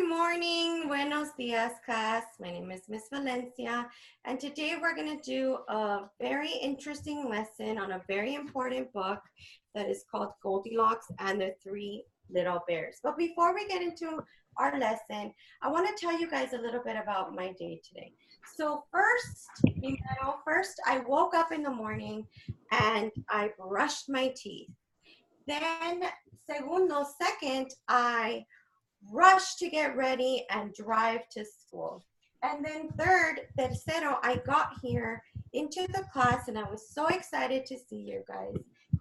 Good morning, buenos dias, class. My name is Miss Valencia, and today we're going to do a very interesting lesson on a very important book that is called Goldilocks and the Three Little Bears. But before we get into our lesson, I want to tell you guys a little bit about my day today. So first I woke up in the morning and I brushed my teeth. Then, second, I rush to get ready and drive to school. And then tercero, I got here into the class and I was so excited to see you guys.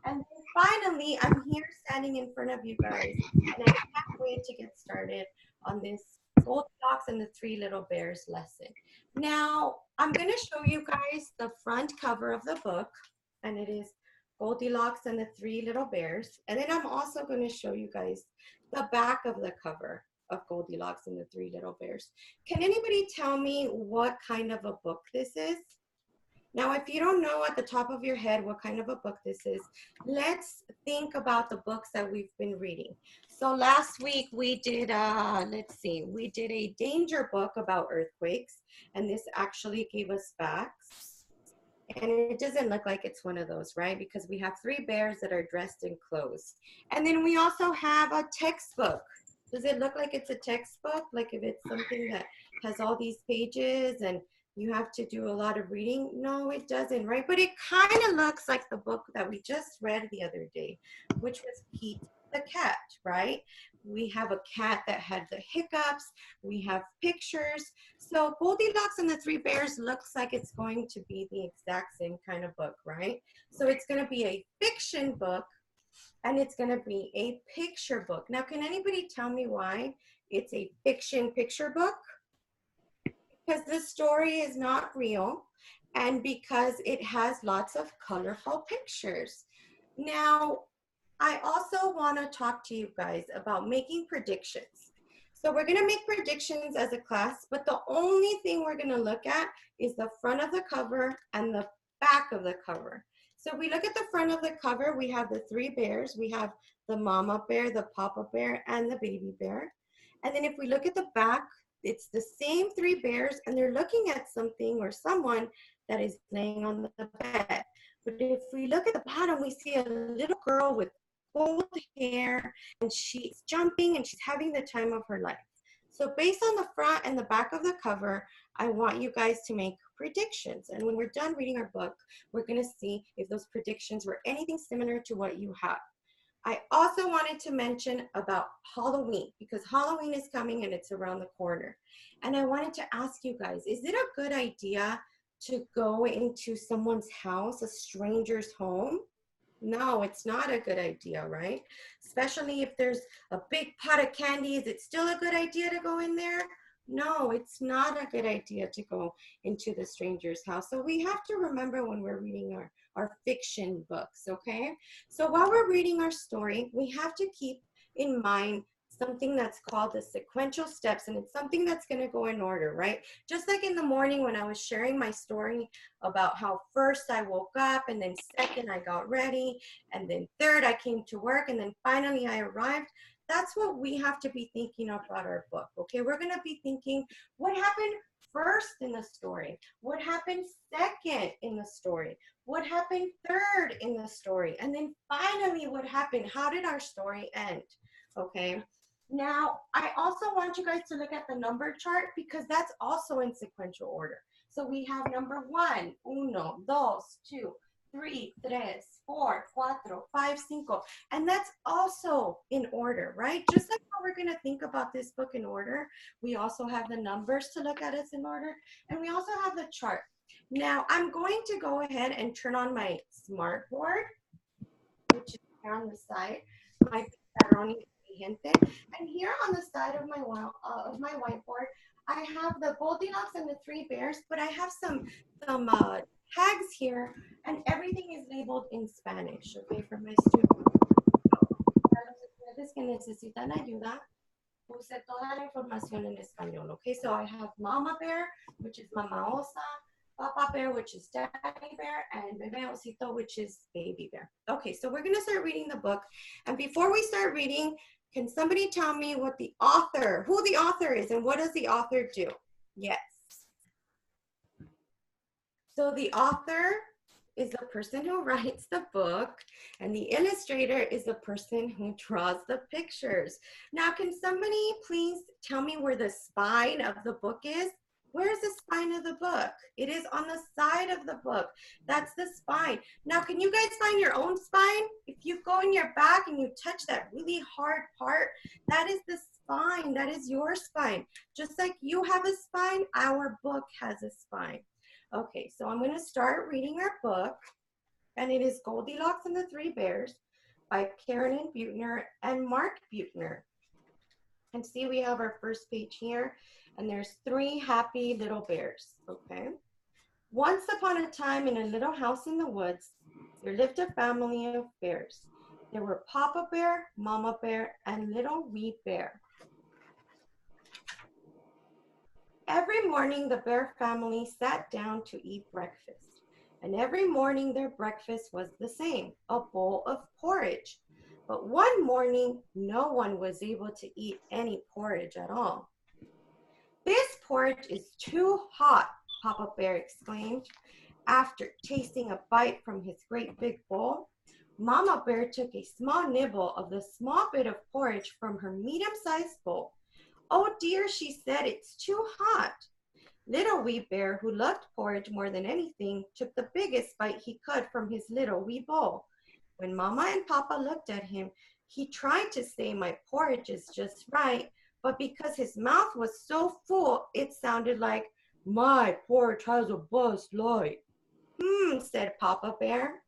And then finally, I'm here standing in front of you guys and I can't wait to get started on this Goldilocks and the Three Little Bears lesson. Now, I'm going to show you guys the front cover of the book, and it is Goldilocks and the Three Little Bears. And then I'm also going to show you guys the back of the cover of Goldilocks and the Three Little Bears. Can anybody tell me what kind of a book this is? Now, if you don't know at the top of your head what kind of a book this is, let's think about the books that we've been reading. So last week we did, we did a danger book about earthquakes, and this actually gave us facts. And it doesn't look like it's one of those, right? Because we have three bears that are dressed in clothes. And then we also have a textbook. Does it look like it's a textbook? Like if it's something that has all these pages and you have to do a lot of reading? No, it doesn't, right? But it kind of looks like the book that we just read the other day, which was Pete the Cat, right? We have a cat that had the hiccups. We have pictures. So Goldilocks and the Three Bears looks like it's going to be the exact same kind of book, right? So it's going to be a fiction book and it's going to be a picture book. Now, can anybody tell me why it's a fiction picture book? Because the story is not real and because it has lots of colorful pictures. Now, I also want to talk to you guys about making predictions. So we're going to make predictions as a class, but the only thing we're going to look at is the front of the cover and the back of the cover. So if we look at the front of the cover, we have the three bears. We have the mama bear, the papa bear, and the baby bear. And then if we look at the back, it's the same three bears, and they're looking at something or someone that is laying on the bed. But if we look at the bottom, we see a little girl with gold hair, and she's jumping and she's having the time of her life. So based on the front and the back of the cover, I want you guys to make predictions. And when we're done reading our book, we're going to see if those predictions were anything similar to what you have. I also wanted to mention about Halloween because Halloween is coming and it's around the corner. And I wanted to ask you guys, is it a good idea to go into someone's house, a stranger's home? No, it's not a good idea, right? Especially if there's a big pot of candy. Is it still a good idea to go in there? No, it's not a good idea to go into the stranger's house. So we have to remember when we're reading our fiction books, okay? So while we're reading our story, we have to keep in mind something that's called the sequential steps, and it's something that's going to go in order, right? Just like in the morning when I was sharing my story about how first I woke up, and then second I got ready, and then third I came to work, and then finally I arrived. That's what we have to be thinking about our book, okay? We're going to be thinking, what happened first in the story? What happened second in the story? What happened third in the story? And then finally, what happened? How did our story end? Okay. Now, I also want you guys to look at the number chart because that's also in sequential order. So we have number 1, uno, dos, two, three, tres, four, cuatro, five, cinco. And that's also in order, right? Just like how we're going to think about this book in order, we also have the numbers to look at as in order, and we also have the chart. Now, I'm going to go ahead and turn on my smart board, which is here on the side, my pizarrón inteligente. And here on the side of my whiteboard, I have the Goldilocks and the Three Bears, but I have some tags here, and everything is labeled in Spanish, okay, for my students. Para los estudiantes que necesitan ayuda, puse toda la información en español, okay? So I have Mama Bear, which is Mama Osa, Papa Bear, which is Daddy Bear, and Bebe Osito, which is Baby Bear. Okay, so we're going to start reading the book. And before we start reading, Can somebody tell me what the author, who the author is and what does the author do? Yes. So the author is the person who writes the book, and the illustrator is the person who draws the pictures. Now, can somebody please tell me where the spine of the book is? Where's the spine of the book? It is on the side of the book. That's the spine. Now, can you guys find your own spine? If you go in your back and you touch that really hard part, that is the spine. That is your spine. Just like you have a spine, our book has a spine. Okay, so I'm going to start reading our book, and it is Goldilocks and the Three Bears by Karen Buettner and Mark Buettner. And see, we have our first page here, and there's three happy little bears, okay? Once upon a time, in a little house in the woods, there lived a family of bears. There were Papa Bear, Mama Bear, and Little Wee Bear. Every morning, the bear family sat down to eat breakfast. And every morning, their breakfast was the same, a bowl of porridge. But one morning, no one was able to eat any porridge at all. "This porridge is too hot," Papa Bear exclaimed. After tasting a bite from his great big bowl, Mama Bear took a small nibble of the small bit of porridge from her medium-sized bowl. "Oh dear," she said, "it's too hot." Little Wee Bear, who loved porridge more than anything, took the biggest bite he could from his little wee bowl. When Mama and Papa looked at him, he tried to say, "My porridge is just right," but because his mouth was so full, it sounded like, "My porridge has a buzz light." Said Papa Bear.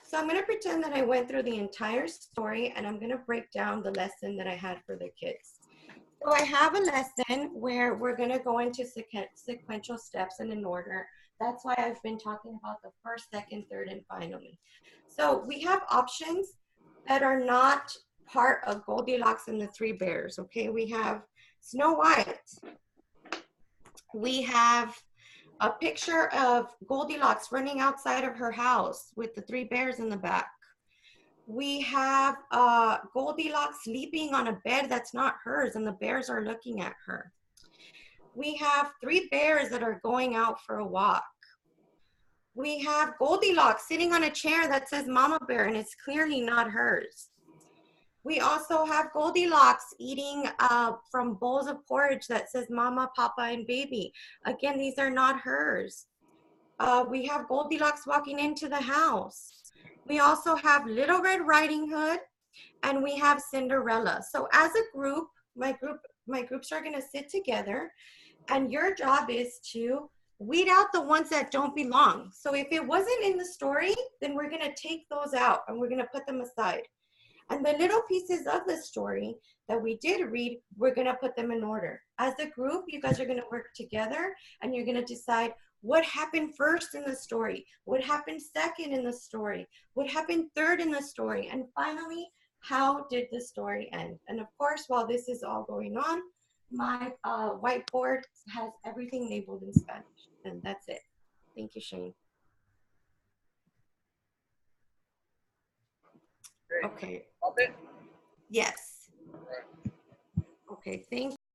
So I'm going to pretend that I went through the entire story, and I'm going to break down the lesson that I had for the kids. So I have a lesson where we're going to go into sequential steps and in order. That's why I've been talking about the first, second, third, and finally. So we have options that are not part of Goldilocks and the Three Bears, okay? We have Snow White. We have a picture of Goldilocks running outside of her house with the three bears in the back. We have Goldilocks sleeping on a bed that's not hers, and the bears are looking at her. We have three bears that are going out for a walk. We have Goldilocks sitting on a chair that says Mama Bear, and it's clearly not hers. We also have Goldilocks eating from bowls of porridge that says Mama, Papa, and Baby. Again, these are not hers. We have Goldilocks walking into the house. We also have Little Red Riding Hood, and we have Cinderella. So as a group, my groups are going to sit together, and your job is to weed out the ones that don't belong. So if it wasn't in the story, then we're going to take those out and we're going to put them aside. And the little pieces of the story that we did read, we're going to put them in order. As a group, you guys are going to work together, and you're going to decide what happened first in the story, what happened second in the story, what happened third in the story, and finally, how did the story end? And of course, while this is all going on, my whiteboard has everything labeled in Spanish, and that's it. Thank you, Shane. Great. Okay. Love it. Yes. Okay, thank